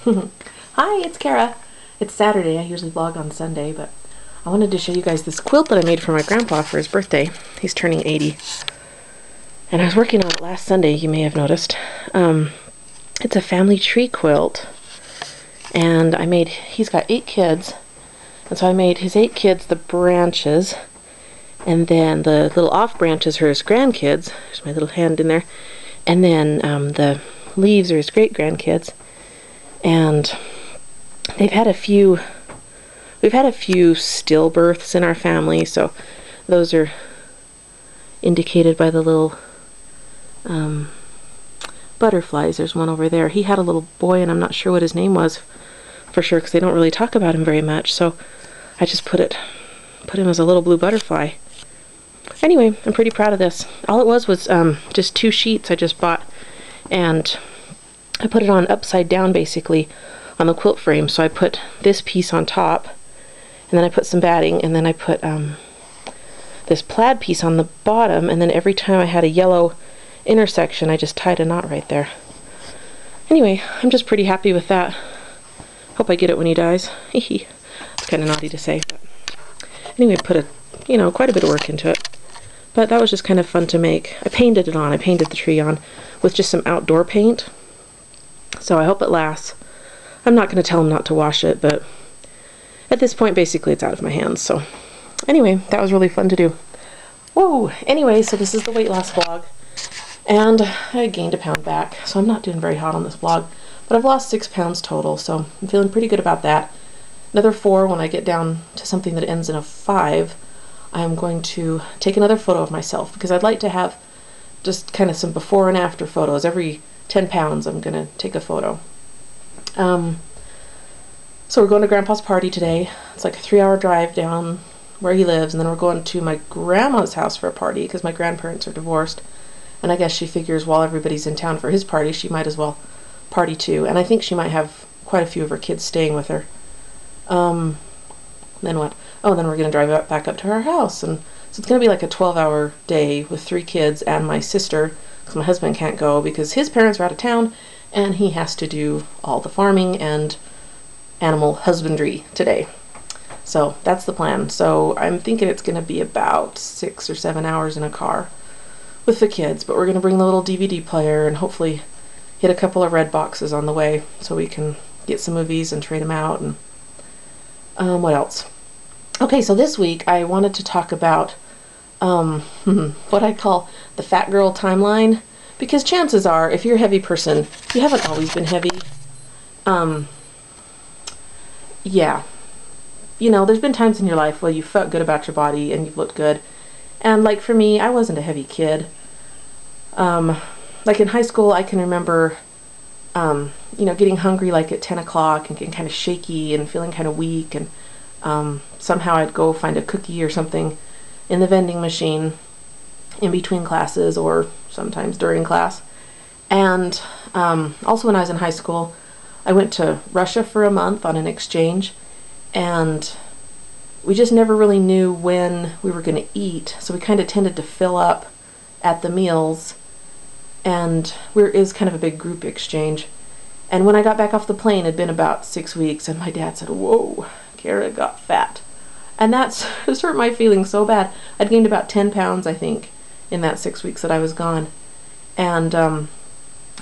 Hi, it's Kara. It's Saturday. I usually vlog on Sunday, but I wanted to show you guys this quilt that I made for my grandpa for his birthday. He's turning 80. And I was working on it last Sunday, you may have noticed. It's a family tree quilt. And he's got 8 kids. And so I made his 8 kids the branches. And then the little off branches are his grandkids. There's my little hand in there. And then the leaves are his great-grandkids. And we've had a few stillbirths in our family, so those are indicated by the little butterflies. There's one over there. He had a little boy, and I'm not sure what his name was for sure, because they don't really talk about him very much, so I just put him as a little blue butterfly. Anyway, I'm pretty proud of this. All it was just 2 sheets I just bought, and I put it on upside down basically on the quilt frame. So I put this piece on top, and then I put some batting, and then I put this plaid piece on the bottom, and then every time I had a yellow intersection I just tied a knot right there. Anyway, I'm just pretty happy with that. Hope I get it when he dies. It's kind of naughty to say, but anyway, put quite a bit of work into it. But that was just kind of fun to make. I painted the tree on with just some outdoor paint. So I hope it lasts. I'm not going to tell him not to wash it, but at this point, basically, it's out of my hands. So anyway, that was really fun to do. Whoa! Anyway, so this is the weight loss vlog. And I gained a pound back, so I'm not doing very hot on this vlog. But I've lost 6 pounds total, so I'm feeling pretty good about that. Another 4 when I get down to something that ends in a 5. I'm going to take another photo of myself, because I'd like to have just kind of some before and after photos. Every 10 pounds I'm going to take a photo. So we're going to Grandpa's party today. It's like a 3-hour drive down where he lives, and then we're going to my grandma's house for a party because my grandparents are divorced, and I guess she figures while everybody's in town for his party, she might as well party too, and I think she might have quite a few of her kids staying with her. Then what? Oh, then we're going to drive back up to our house, and so it's going to be like a 12-hour day with 3 kids and my sister, because my husband can't go because his parents are out of town, and he has to do all the farming and animal husbandry today. So that's the plan. So I'm thinking it's going to be about 6 or 7 hours in a car with the kids, but we're going to bring the little DVD player and hopefully hit a couple of red boxes on the way so we can get some movies and trade them out. And what else? Okay, so this week I wanted to talk about what I call the fat girl timeline, because chances are, if you're a heavy person, you haven't always been heavy. Yeah. There's been times in your life where you felt good about your body and you've looked good. And like for me, I wasn't a heavy kid. Like in high school, I can remember, getting hungry like at 10 o'clock and getting kind of shaky and feeling kind of weak, and somehow I'd go find a cookie or something in the vending machine in between classes or sometimes during class. And also when I was in high school, I went to Russia for a month on an exchange, and we just never really knew when we were going to eat, so we kind of tended to fill up at the meals, and it was kind of a big group exchange. And when I got back off the plane, it had been about 6 weeks, and my dad said, "Whoa, Kara got fat." And that's just hurt my feelings so bad. I'd gained about 10 pounds, I think, in that 6 weeks that I was gone. And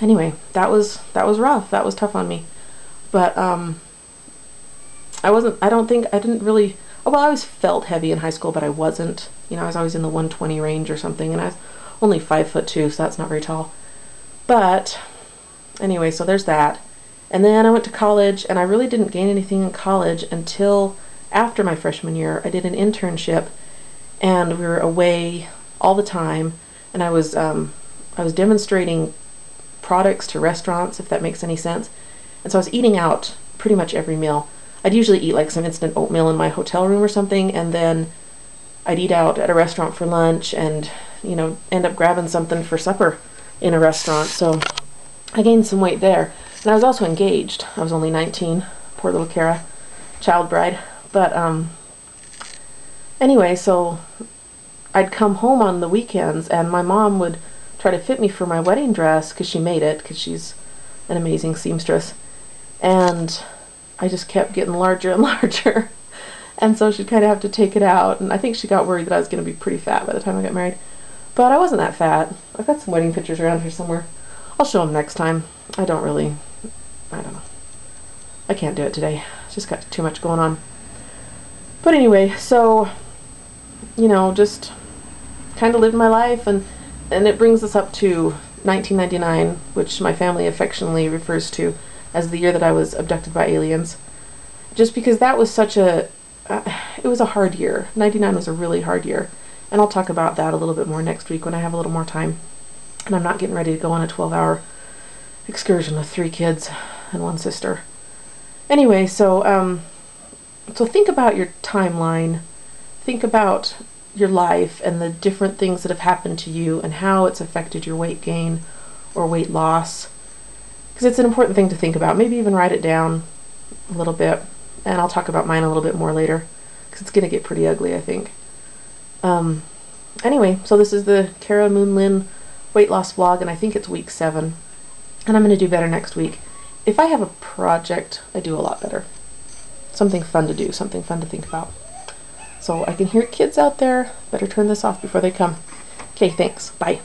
anyway, that was rough. That was tough on me. But I always felt heavy in high school, but I wasn't. I was always in the 120 range or something, and I was only 5'2", so that's not very tall. But anyway, so there's that. And then I went to college, and I really didn't gain anything in college until after my freshman year. I did an internship, and we were away all the time, and I was demonstrating products to restaurants, if that makes any sense. And so I was eating out pretty much every meal. I'd usually eat like some instant oatmeal in my hotel room or something, and then I'd eat out at a restaurant for lunch and, end up grabbing something for supper in a restaurant. So I gained some weight there. And I was also engaged. I was only 19. Poor little Kara. Child bride. But anyway, so I'd come home on the weekends, and my mom would try to fit me for my wedding dress, because she made it, because she's an amazing seamstress. and I just kept getting larger and larger. And so she'd kind of have to take it out, and I think she got worried that I was going to be pretty fat by the time I got married. But I wasn't that fat. I've got some wedding pictures around here somewhere. I'll show them next time. I don't know. I can't do it today. Just got too much going on. But anyway, so, you know, just kind of lived my life, and it brings us up to 1999, which my family affectionately refers to as the year that I was abducted by aliens. Just because that was such a, it was a hard year. 99 was a really hard year. And I'll talk about that a little bit more next week when I have a little more time. And I'm not getting ready to go on a 12-hour excursion with 3 kids and 1 sister. Anyway, so think about your timeline. Think about your life and the different things that have happened to you and how it's affected your weight gain or weight loss. Because it's an important thing to think about. Maybe even write it down a little bit. And I'll talk about mine a little bit more later, because it's going to get pretty ugly, I think. Anyway, so this is the Kara Moon-Lin weight loss vlog, and I think it's week 7. And I'm going to do better next week. If I have a project, I do a lot better. Something fun to do, something fun to think about. So I can hear kids out there. Better turn this off before they come. Okay, thanks. Bye.